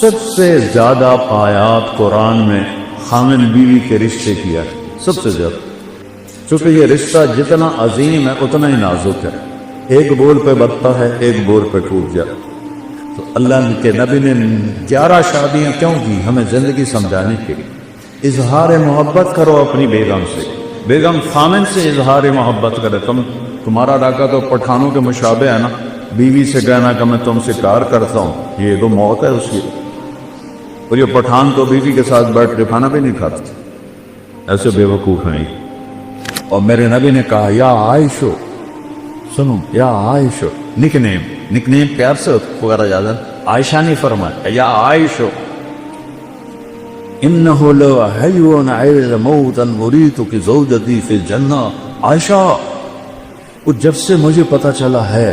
سب سے زیادہ آیات قرآن میں خامن بیوی کے رشتے کی ہے، سب سے زیادہ، چونکہ یہ رشتہ جتنا عظیم ہے اتنا ہی نازک ہے، ایک بول پہ بنتا ہے، ایک بول پہ ٹوٹ جاتا۔ تو اللہ کے نبی نے 11 شادیاں کیوں کی؟ ہمیں زندگی سمجھانے کے لیے۔ اظہار محبت کرو اپنی بیگم سے، بیگم خامن سے اظہار محبت کرے۔ تمہارا علاقہ تو پٹھانوں کے مشابہ ہے نا، بیوی سے کہنا کہ میں تم سے پیار کرتا ہوں، یہ تو موت ہے اس کی۔ اور یہ پٹھان تو بیوی کے ساتھ بیٹھ کے کھانا بھی نہیں کھاتے، ایسے بے وقوف ہیں۔ اور میرے نبی نے کہا یا عائشو، سنو یا عائشو، نک نیم پیار سے وغیرہ زیادہ عائشہ نہیں فرمایا، یا عائشو انہو لحیون عیز موتا مریتک زوجتی فی الجنہ۔ عائشہ، وہ جب سے مجھے پتا چلا ہے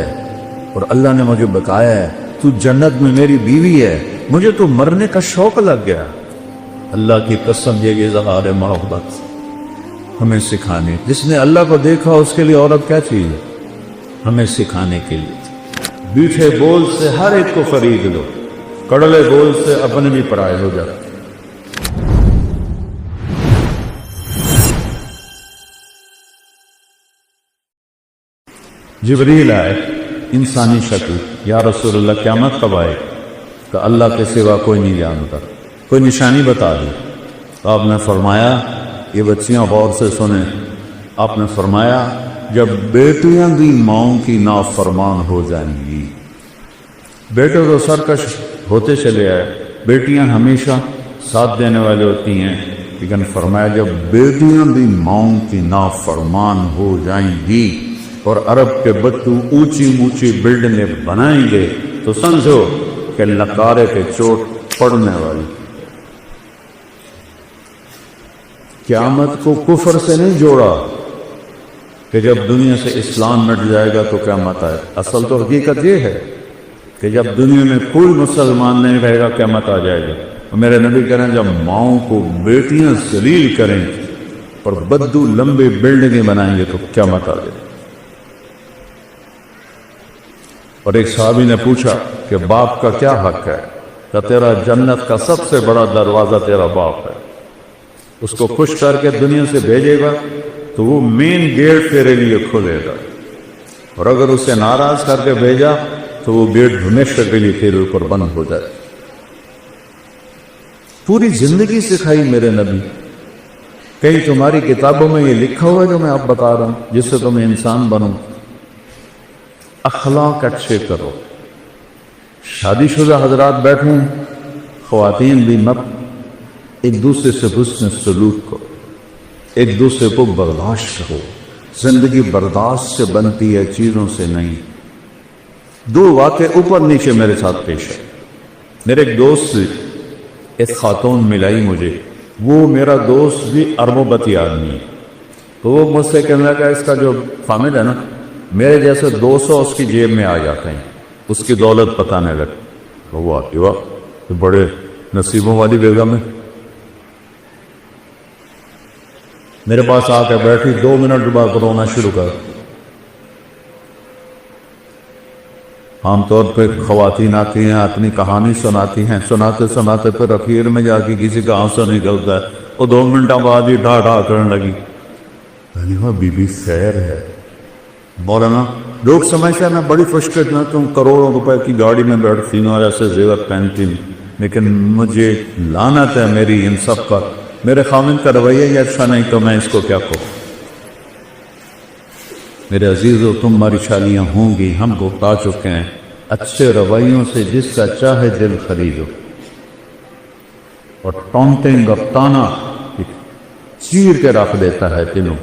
اور اللہ نے مجھے بتایا ہے تو جنت میں میری بیوی ہے، مجھے تو مرنے کا شوق لگ گیا۔ اللہ کی قسم، یہ اظہار محبت ہمیں سکھانے، جس نے اللہ کو دیکھا اس کے لیے عورت کیا چیز ہے، ہمیں سکھانے کے لیے۔ میٹھے بول سے ہر ایک کو خرید لو، کڑلے بول سے اپنے بھی پرائے ہو جاتے۔ جبریل آئے انسانی شکل، یا رسول اللہ قیامت کب آئے؟ کہ اللہ کے سوا کوئی نہیں جانتا، کوئی نشانی بتا دی۔ تو آپ نے فرمایا، یہ بچیاں غور سے سنیں، آپ نے فرمایا جب بیٹیاں بھی ماؤں کی نافرمان ہو جائیں گی۔ بیٹے تو سرکش ہوتے چلے آئے، بیٹیاں ہمیشہ ساتھ دینے والے ہوتی ہیں، لیکن فرمایا جب بیٹیاں بھی ماؤں کی نافرمان ہو جائیں گی اور عرب کے بچوں اونچی اونچی بلڈنگیں بنائیں گے تو سمجھو کہ نکارے کے چوٹ پڑنے والی۔ قیامت کو کفر سے نہیں جوڑا کہ جب دنیا سے اسلام مٹ جائے گا تو قیامت آئے، اصل تو حقیقت یہ ہے کہ جب دنیا میں کوئی مسلمان نہیں رہے گا قیامت آ جائے گا۔ میرے نبی کہہ رہے ہیں جب ماؤں کو بیٹیاں ذلیل کریں اور بدو لمبے بلڈنگیں بنائیں گے تو قیامت آ جائے گی۔ اور ایک صحابی نے پوچھا کہ باپ کا کیا حق ہے؟ کہ تیرا جنت کا سب سے بڑا دروازہ تیرا باپ ہے، اس کو خوش کر کے دنیا سے بھیجے گا تو وہ مین گیٹ تیرے لیے کھولے گا، اور اگر اسے ناراض کر کے بھیجا تو وہ گیٹ ہمیشہ کے لیے تیرے اوپر بند ہو جائے۔ پوری زندگی سکھائی میرے نبی۔ کہیں تمہاری کتابوں میں یہ لکھا ہوا ہے جو میں آپ بتا رہا ہوں جس سے تم انسان بنو؟ اخلاق اچھے کرو۔ شادی شدہ حضرات بیٹھیں، خواتین بھی مت، ایک دوسرے سے حسن سلوک کرو، ایک دوسرے کو برداشت کرو۔ زندگی برداشت سے بنتی ہے، چیزوں سے نہیں۔ دو واقعے اوپر نیچے میرے ساتھ پیش ہے۔ میرے ایک دوست سے ایک خاتون ملائی مجھے، وہ میرا دوست بھی اربوں بتی آدمی ہے، تو وہ مجھ سے کہنے لگا اس کا جو فامل ہے نا، میرے جیسے 200 اس کی جیب میں آ جاتے ہیں، اس کی دولت بتانے لگے۔ واہ، بڑے نصیبوں والی بیگم ہے۔ میرے پاس آ کے بیٹھی، 2 منٹ بعد رونا شروع کر۔ عام طور پہ خواتین آتی ہیں، اپنی کہانی سناتی ہیں، سناتے سناتے پھر اخیر میں جا کے کسی کا آنسو نکلتا ہے، وہ 2 منٹوں بعد ہی ڈھا ڈھا کرنے لگی۔ بی بی خیر ہے مولانا، لوگ سمجھتے ہیں میں بڑی خوش قسمت ہوں، کروڑوں روپے کی گاڑی میں بیٹھتی ہوں اور ایسے زیور پہنتی ہوں، لیکن مجھے لعنت ہے میری ان سب پر۔ میرے خامند کا رویہ یہ اچھا نہیں تو میں اس کو کیا کہوں؟ میرے عزیزو، تمہاری شادیاں ہوں گی، ہم کو بتا چکے ہیں، اچھے رویوں سے جس کا چاہے دل خریدو، اور ٹونٹنگ اور تانا چیر کے رکھ دیتا ہے دلوں۔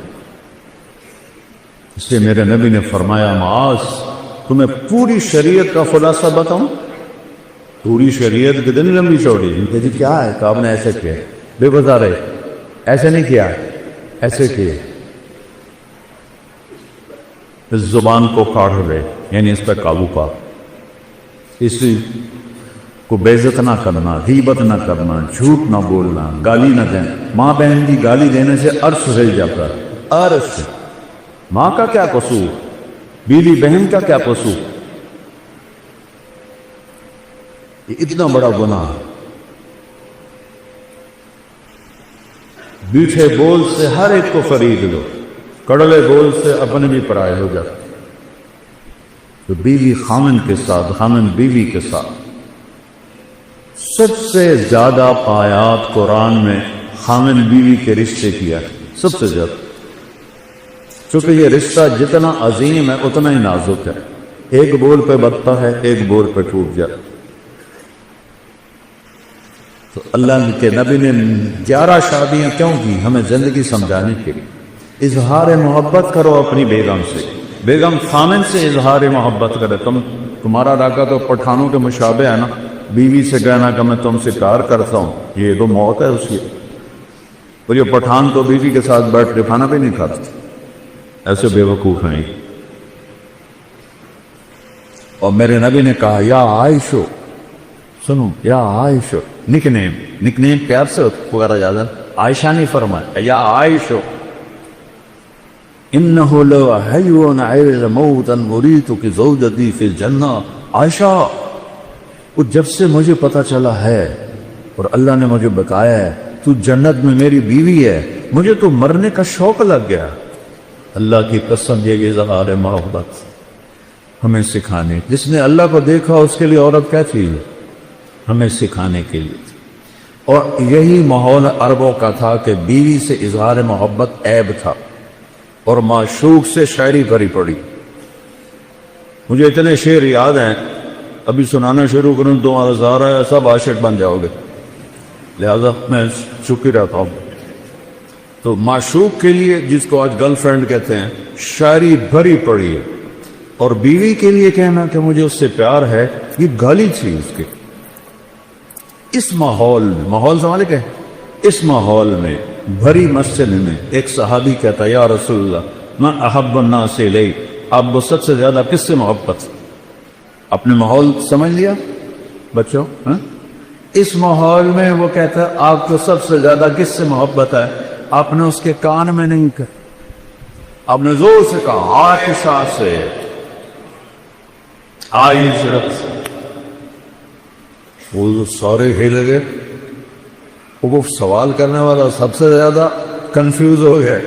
اس لیے میرے نبی نے فرمایا، معاذ تمہیں پوری شریعت کا خلاصہ بتاؤں؟ پوری شریعت کتنی لمبی چوڑی؟ جی کیا ہے؟ کہ آپ نے ایسے کیا، بے گزارے ایسے نہیں کیا، ایسے کیے۔ اس زبان کو کاڑ لے، یعنی اس پہ قابو پا، اسی کو بے عزت نہ کرنا، غیبت نہ کرنا، جھوٹ نہ بولنا، گالی نہ دینا۔ ماں بہن کی گالی دینے سے عرش ہل جاتا ہے، عرش۔ ماں کا کیا قصور، بیوی بہن کا کیا قصور؟ یہ اتنا بڑا گناہ میٹھے بول سے ہر ایک کو خرید لو، کڑوے بول سے اپنے بھی پرائے ہو جاتے۔ تو بیوی خامن کے ساتھ، خامن بیوی کے ساتھ سب سے زیادہ آیات قرآن میں خامن بیوی کے رشتے کیا ہے، سب سے زیادہ، چونکہ یہ رشتہ جتنا عظیم ہے اتنا ہی نازک ہے، ایک بول پہ بتتا ہے، ایک بول پہ ٹوٹ جاتا۔ تو اللہ کے نبی نے 11 شادیاں کیوں کی؟ ہمیں زندگی سمجھانے کے لیے۔ اظہار محبت کرو اپنی بیگم سے، بیگم خامن سے اظہار محبت کرے۔ تمہارا راکا تو پٹھانوں کے مشابہ ہے نا، بیوی سے کہنا کہ میں تم سے پیار کرتا ہوں، یہ تو موت ہے اس کی۔ اور یہ پٹھان تو بیوی کے ساتھ بیٹھ کے کھانا بھی نہیں کھاتا، ایسے بے وقوف ہیں۔ اور میرے نبی نے کہا یا عائشو، سنو یا عائشو، نک نیم پیار سے پکارا جاتا، عائشہ نہیں فرمایا، یا عائشو انہو لو حیون عیز موتا مریتو کی زوجتی فی الجنہ۔ عائشہ، وہ جب سے مجھے پتا چلا ہے اور اللہ نے مجھے بتایا ہے تو جنت میں میری بیوی ہے، مجھے تو مرنے کا شوق لگ گیا۔ اللہ کی قسم، یہ اظہار محبت ہمیں سکھانے، جس نے اللہ کو دیکھا اس کے لیے عورت کیا تھی؟ ہمیں سکھانے کے لیے۔ اور یہی ماحول عربوں کا تھا کہ بیوی سے اظہار محبت عیب تھا، اور معشوق سے شاعری بھری پڑی۔ مجھے اتنے شعر یاد ہیں، ابھی سنانا شروع کروں تو ہزارہ سب عاشق بن جاؤ گے، لہذا میں چپ ہی رہتا ہوں۔ تو معشوق کے لیے، جس کو آج گرل فرینڈ کہتے ہیں، شاعری بھری پڑی ہے، اور بیوی کے لیے کہنا کہ مجھے اس سے پیار ہے، یہ گالی تھی اس کے۔ اس ماحول سمجھے کہ اس ماحول میں بھری مسجد میں ایک صحابی کہتا یا رسول اللہ من احب الناس الی، آپ وہ سب سے زیادہ کس سے محبت؟ اپنے ماحول سمجھ لیا بچوں؟ اس ماحول میں وہ کہتا ہے آپ کو سب سے زیادہ کس سے محبت ہے؟ آپ نے اس کے کان میں نہیں کہا، آپ نے زور سے کہا عائشہ سے، عائشہ سے۔ وہ سارے ہل گئے، وہ سوال کرنے والا سب سے زیادہ کنفیوز ہو گیا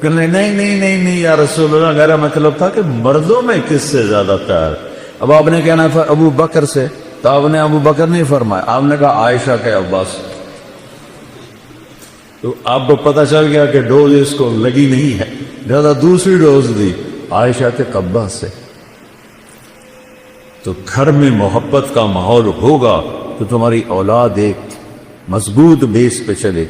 کہ نہیں یا رسول اللہ، میرا مطلب تھا کہ مردوں میں کس سے زیادہ پیار۔ اب آپ نے کہنا تھا ابو بکر سے، تو آپ نے ابو بکر نہیں فرمایا، آپ نے کہا عائشہ کے عباس۔ تو آپ کو پتہ چل گیا کہ ڈوز اس کو لگی نہیں ہے، زیادہ دوسری ڈوز دی عائشہ کے عباس سے۔ تو گھر میں محبت کا ماحول ہوگا تو تمہاری اولاد ایک مضبوط بیس پہ چلے۔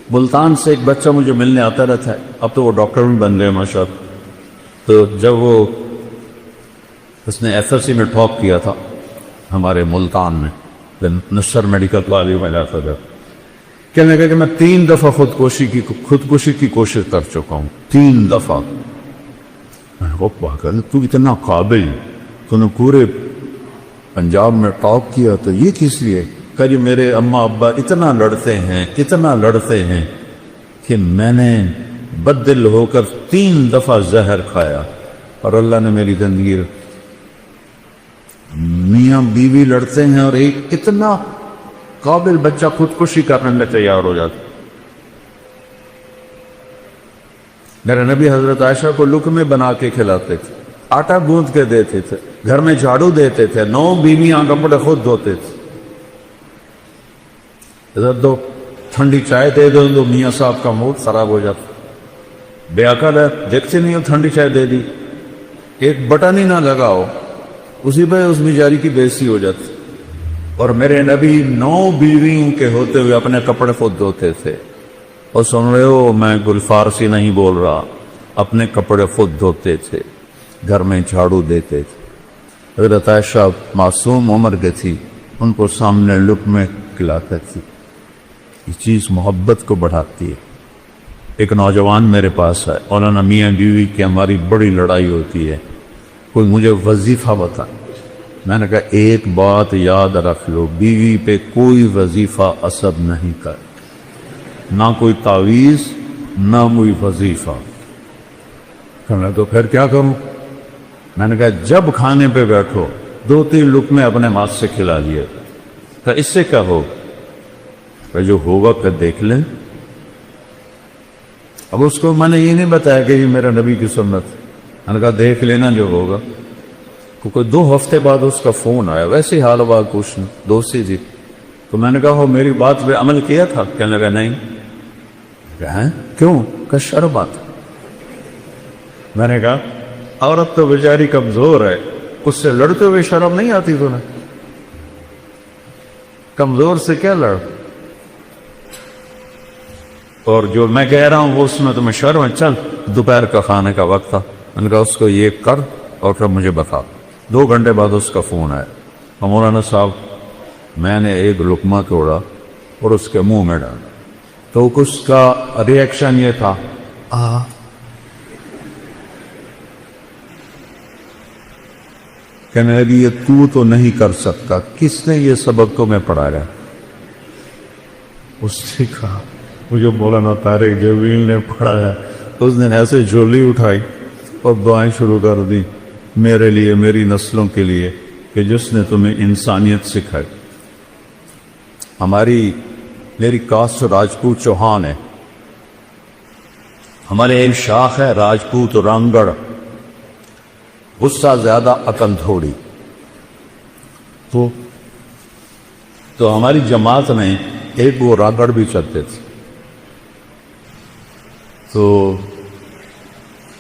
ملتان سے ایک بچہ مجھے ملنے آتا رہتا ہے، اب تو وہ ڈاکٹر بھی بن گئے ماشاءاللہ۔ تو جب اس نے ایف ایس سی میں ٹاپ کیا تھا ہمارے ملتان میں، نصر میڈیکل کالج میں جاتا تھا، کہنے لگا کہ میں 3 دفعہ خودکشی کی کوشش کر چکا ہوں، 3 دفعہ۔ تو اتنا قابل، تو نے پورے پنجاب میں ٹاپ کیا، تو یہ کس لیے؟ کہ جی میرے اماں ابا اتنا لڑتے ہیں کہ میں نے بدل ہو کر 3 دفعہ زہر کھایا، اور اللہ نے میری زندگی۔ میاں بیوی لڑتے ہیں اور ایک اتنا قابل بچہ خودکشی کرنے میں تیار ہو جاتا۔ میرے نبی حضرت عائشہ کو لقمے بنا کے کھلاتے تھے، آٹا گوندھ کے دیتے تھے، گھر میں جھاڑو دیتے تھے، 9 بیویاں کپڑے خود دھوتے تھے۔ ادھر دو ٹھنڈی چائے دے دو تو میاں صاحب کا موڈ خراب ہو جاتا، بے عقل ہے، دیکھتے نہیں ہو ٹھنڈی چائے دے دی، ایک بٹن ہی نہ لگاؤ، اسی پہ اس بیچاری کی بے عزتی ہو جاتی۔ اور میرے نبی 9 بیویوں کے ہوتے ہوئے اپنے کپڑے خود دھوتے تھے۔ اور سن رہے ہو، میں کوئی فارسی نہیں بول رہا، اپنے کپڑے خود دھوتے تھے، گھر میں جھاڑو دیتے تھے۔ حضرت عائشہ معصوم عمر کے تھی، ان کو سامنے لقمے کھلاتے تھی۔ یہ چیز محبت کو بڑھاتی ہے۔ ایک نوجوان میرے پاس ہے، مولانا میاں بیوی کی ہماری بڑی لڑائی ہوتی ہے، کوئی مجھے وظیفہ بتا۔ میں نے کہا ایک بات یاد رکھ لو، بیوی پہ کوئی وظیفہ اثر نہیں کر، نہ کوئی تعویذ نہ کوئی وظیفہ۔ کہنا تو پھر کیا کروں؟ میں نے کہا جب کھانے پہ بیٹھو 2-3 لقمے اپنے ہاتھ سے کھلا لیے، کہ اس سے کیا ہو؟ کہ جو ہوگا کہ دیکھ لیں۔ اب اس کو میں نے یہ نہیں بتایا کہ یہ میرا نبی کی سنت ہے، میں نے کہا دیکھ لینا جو ہوگا. کوئی 2 ہفتے بعد اس کا فون آیا، ویسے ہی حال و کچھ نہیں، دوستی تھی. تو میں نے کہا وہ میری بات پہ عمل کیا تھا؟ کہنے لگا نہیں. ہیں کیوں؟ کہ شربات. میں نے کہا عورت تو بیچاری کمزور ہے، اس سے لڑتے ہوئے شرم نہیں آتی تمہیں؟ کمزور سے کیا لڑ؟ اور جو میں کہہ رہا ہوں وہ اس میں تمہیں شرم ہے؟ چل دوپہر کا کھانے کا وقت تھا، میں نے کہا اس کو یہ کر اور پھر مجھے بتا. 2 گھنٹے بعد اس کا فون آیا، مولانا صاحب میں نے ایک لقمہ توڑا اور اس کے منہ میں ڈالا. تو اس کا ریئیکشن یہ تھا کہنے لگی یہ تو نہیں کر سکتا، کس نے یہ سبق تمہیں پڑھایا؟ اس نے کہا مجھے مولانا طارق جبیل نے پڑھایا. اس نے ایسے جھولی اٹھائی اور دعائیں شروع کر دی میرے لیے، میری نسلوں کے لیے، کہ جس نے تمہیں انسانیت سکھائی. میری کاسٹ راجپوت چوہان ہے، ہمارے ایک شاخ ہے راجپوت رانگڑ، غصہ زیادہ عقل تھوڑی. تو ہماری جماعت میں ایک وہ رانگڑ بھی چلتے تھے. تو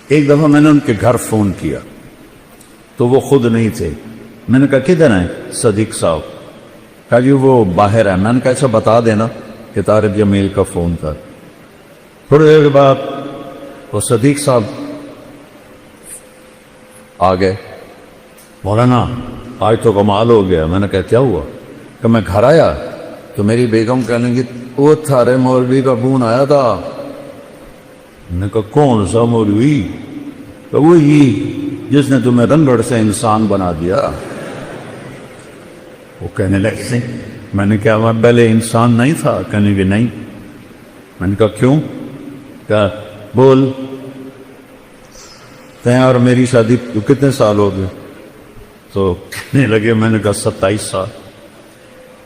ایک دفعہ میں نے ان کے گھر فون کیا تو وہ خود نہیں تھے. میں نے کہا کدھر ہیں؟ صدیق صاحب. کہا جی وہ باہر ہے. میں نے کہا ایسا بتا دینا کہ طارق جمیل کا فون تھا. تھوڑی دیر کے بعد وہ صدیق صاحب آ گئے. مولانا آج تو کمال ہو گیا. میں نے کہا کیا ہوا؟ کہ میں گھر آیا تو میری بیگم کہنے لگی وہ تھارے مولوی کا فون آیا تھا. میں نے کہا کون سا مولوی؟ کہ وہی جس نے تمہیں رنگڑ سے انسان بنا دیا. وہ کہنے لگے میں نے کہا میں پہلے انسان نہیں تھا؟ کہنے کہ نہیں. میں نے کہا کیوں؟ کہا بول تیں اور میری شادی کتنے سال ہو گئے؟ تو کہنے لگے میں نے کہا 27 سال.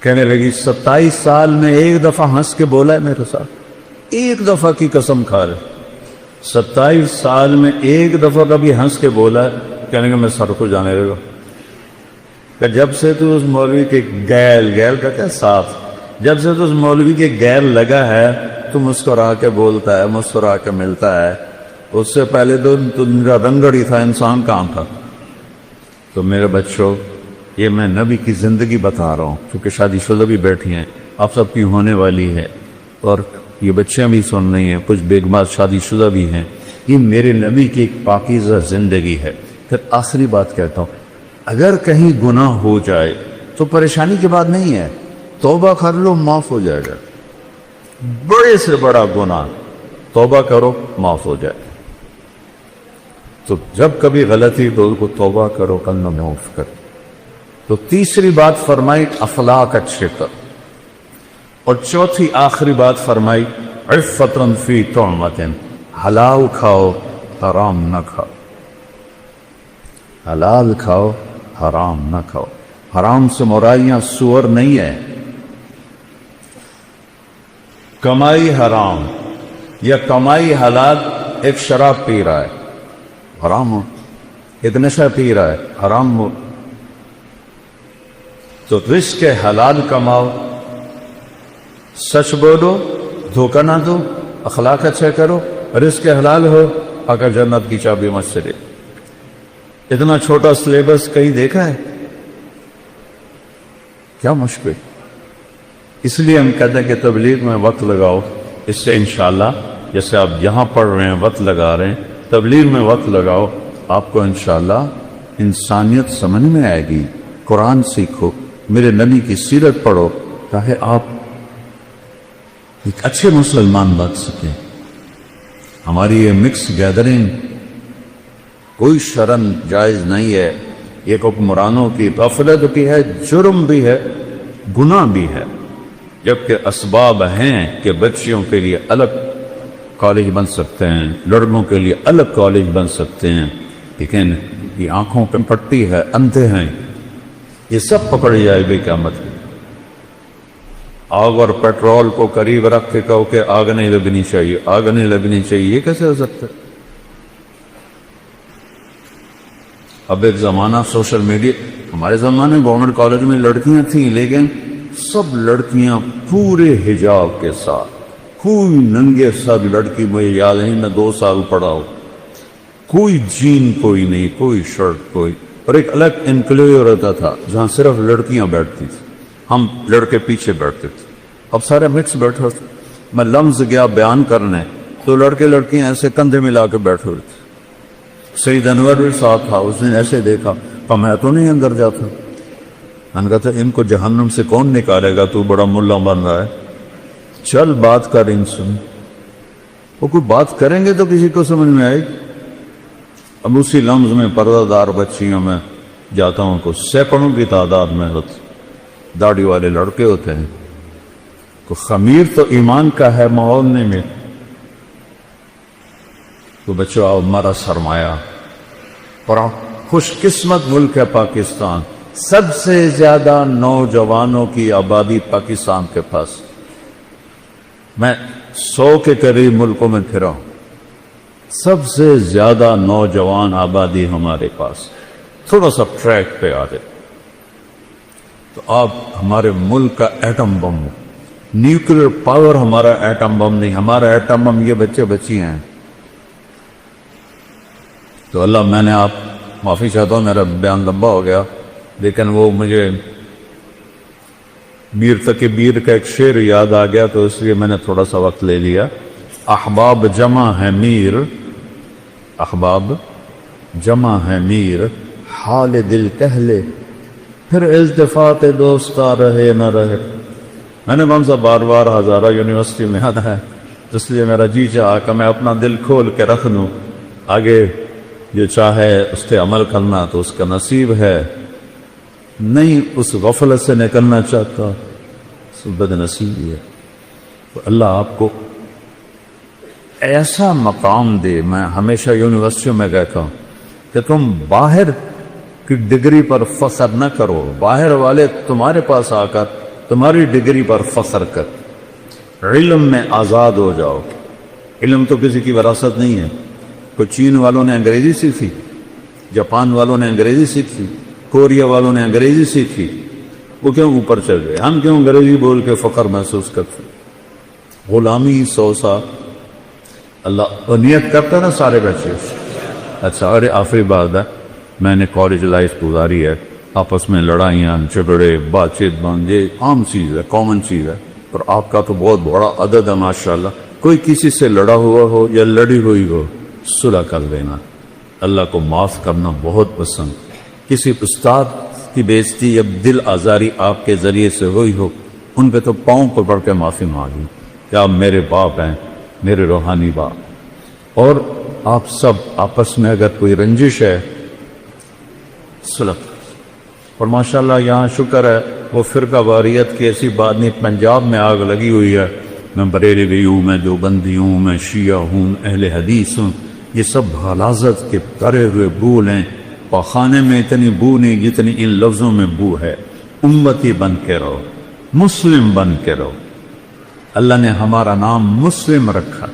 کہنے لگی 27 سال میں ایک دفعہ ہنس کے بولا ہے میرے ساتھ؟ ایک دفعہ کی قسم کھا رہے. 27 سال میں ایک دفعہ کبھی ہنس کے بولا ہے؟ کہنے کہ میں سر کو جانے لگا. کہ جب سے تو اس مولوی کے گیل کا کیا ساتھ، جب سے تو اس مولوی کے گیل لگا ہے تو مسکرا کے بولتا ہے، مسکرا کے ملتا ہے. اس سے پہلے تو میرا رنگڑ ہی تھا، انسان کہاں تھا. تو میرے بچوں یہ میں نبی کی زندگی بتا رہا ہوں کیونکہ شادی شدہ بھی بیٹھی ہیں، آپ سب کی ہونے والی ہے اور یہ بچیاں بھی سن رہی ہیں، کچھ بیگمات شادی شدہ بھی ہیں. یہ میرے نبی کی ایک پاکیزہ زندگی ہے. پھر آخری بات کہتا ہوں، اگر کہیں گناہ ہو جائے تو پریشانی کی بات نہیں ہے، توبہ کر لو معاف ہو جائے گا. بڑے سے بڑا گناہ توبہ کرو معاف ہو جائے. تو جب کبھی غلطی تو اس کو توبہ کرو، کلمہ معاف کرو. تو تیسری بات فرمائی اخلاق اچھے کر، اور چوتھی آخری بات فرمائی عفتن فی طعمتن، حلال کھاؤ حرام نہ کھاؤ. حلال کھاؤ حرام نہ کھاؤ. حرام سے مرائیاں سور نہیں ہے. کمائی حرام یا کمائی حلال. ایک شراب پی رہا ہے حرام ہو، ایک نشہ پی رہا ہے حرام ہو. تو رزق حلال کماؤ، سچ بولو، دھوکہ نہ دو، اخلاق اچھے کرو، رزق حلال ہو، اگر جنت کی چابی مجھ سے لے. اتنا چھوٹا سلیبس کہیں دیکھا ہے؟ کیا مشکل. اس لیے ہم کہتے ہیں کہ تبلیغ میں وقت لگاؤ. اس سے انشاءاللہ جیسے آپ یہاں پڑھ رہے ہیں وقت لگا رہے ہیں، تبلیغ میں وقت لگاؤ، آپ کو انشاءاللہ انسانیت سمجھ میں آئے گی. قرآن سیکھو، میرے نبی کی سیرت پڑھو تاکہ آپ ایک اچھے مسلمان بن سکیں. ہماری یہ مکس گیدرنگ کوئی شرن جائز نہیں ہے. ایک حکمرانوں کی غفلت بھی ہے، جرم بھی ہے، گناہ بھی ہے. جبکہ اسباب ہیں کہ بچیوں کے لیے الگ کالج بن سکتے ہیں، لڑکوں کے لیے الگ کالج بن سکتے ہیں، لیکن یہ آنکھوں پہ پٹی ہے، اندھے ہیں، یہ سب پکڑ جائے گی قیامت. آگ اور پیٹرول کو قریب رکھ کے کہو کہ آگ نہیں لگنی چاہیے، آگ نہیں لگنی چاہیے، یہ کیسے ہو سکتا ہے؟ اب ایک زمانہ سوشل میڈیا، ہمارے زمانے گورنمنٹ کالج میں لڑکیاں تھیں لیکن سب لڑکیاں پورے حجاب کے ساتھ، کوئی ننگے سر لڑکی، مجھے یاد نہیں میں 2 سال پڑھا ہوں، کوئی جین کوئی نہیں، کوئی شرٹ کوئی، اور ایک الگ انکلیو رہتا تھا جہاں صرف لڑکیاں بیٹھتی تھیں، ہم لڑکے پیچھے بیٹھتے تھے، اب سارے مکس بیٹھے ہوتے۔ میں لمز گیا بیان کرنے تو لڑکے لڑکیاں ایسے کندھے ملا کے بیٹھے ہوئے تھے۔ سید انور بھی ساتھ تھا، اس نے ایسے دیکھا کہ میں تو نہیں اندر جاتا، میں نے کہا تھا ان کو جہنم سے کون نکالے گا، تو بڑا ملا بن رہا ہے، چل بات کر ان سے، وہ کوئی بات کریں گے تو کسی کو سمجھ میں آئے گی۔ اب اسی لمز میں پردہ دار بچیوں میں جاتا ہوں کو سینکڑوں کی تعداد میں ہوتی، داڑھی والے لڑکے ہوتے ہیں، تو خمیر تو ایمان کا ہے ماحول نہیں میں، تو بچوں آؤ ہمارا سرمایہ اور خوش قسمت ملک ہے پاکستان، سب سے زیادہ نوجوانوں کی آبادی پاکستان کے پاس، میں 100 کے قریب ملکوں میں پھرا ہوں، سب سے زیادہ نوجوان آبادی ہمارے پاس، تھوڑا سا ٹریک پہ آ جائے تو آپ ہمارے ملک کا ایٹم بم، نیوکلیر پاور ہمارا ایٹم بم نہیں، ہمارا ایٹم بم یہ بچے بچی ہیں۔ تو اللہ، میں نے آپ معافی چاہتا ہوں میرا بیان لمبا ہو گیا، لیکن وہ مجھے میر تقی میر کا ایک شعر یاد آ گیا تو اس لیے میں نے تھوڑا سا وقت لے لیا۔ احباب جمع ہے میر، احباب جمع ہے میر، حال دل کہہ لے، پھر التفات دوستا رہے نہ رہے۔ میں نے کون سا بار بار ہزارہ یونیورسٹی میں آتا ہے، اس لیے میرا جی چاہا کہ میں اپنا دل کھول کے رکھ دوں، آگے جو چاہے اس پہ عمل کرنا تو اس کا نصیب ہے، نہیں اس غفلت سے نکلنا چاہتا بد نصیبی ہے۔ تو اللہ آپ کو ایسا مقام دے۔ میں ہمیشہ یونیورسٹیوں میں کہتا ہوں کہ تم باہر کی ڈگری پر فخر نہ کرو، باہر والے تمہارے پاس آ کر تمہاری ڈگری پر فخر کر، علم میں آزاد ہو جاؤ۔ علم تو کسی کی وراثت نہیں ہے، کوئی چین والوں نے انگریزی سیکھی، جاپان والوں نے انگریزی سیکھی، کوریا والوں نے انگریزی سیکھی، وہ کیوں اوپر چل گئے؟ ہم کیوں انگریزی بول کے فخر محسوس کرتے؟ غلامی 100 سال اللہ نیت کرتا نا سارے بچے۔ اچھا، اور آخری بات ہے، میں نے کالج لائف گزاری ہے، آپس میں لڑائیاں جھگڑے بات چیت بند، یہ عام چیز ہے، کامن چیز ہے، اور آپ کا تو بہت بڑا عدد ہے ماشاءاللہ۔ کوئی کسی سے لڑا ہوا ہو یا لڑی ہوئی ہو، صلح کر دینا، اللہ کو معاف کرنا بہت پسند۔ کسی استاد کی بےعزتی یا دل آزاری آپ کے ذریعے سے ہوئی ہو، ان پہ تو پاؤں پکڑ کے معافی مانگی کہ آپ میرے باپ ہیں، میرے روحانی باپ، اور آپ سب آپس میں اگر کوئی رنجش ہے صلح۔ اور ماشاءاللہ یہاں شکر ہے وہ فرقہ واریت کی ایسی بات نہیں، پنجاب میں آگ لگی ہوئی ہے، میں بریلوی ہوں، میں دیوبندی ہوں، میں شیعہ ہوں، اہل حدیث ہوں، یہ سب غلاظت کے کرے ہوئے بول ہیں۔ پاخانے میں اتنی بو نہیں جتنی ان لفظوں میں بو ہے۔ امتی بن کے رہو، مسلم بن کے رہو، اللہ نے ہمارا نام مسلم رکھا۔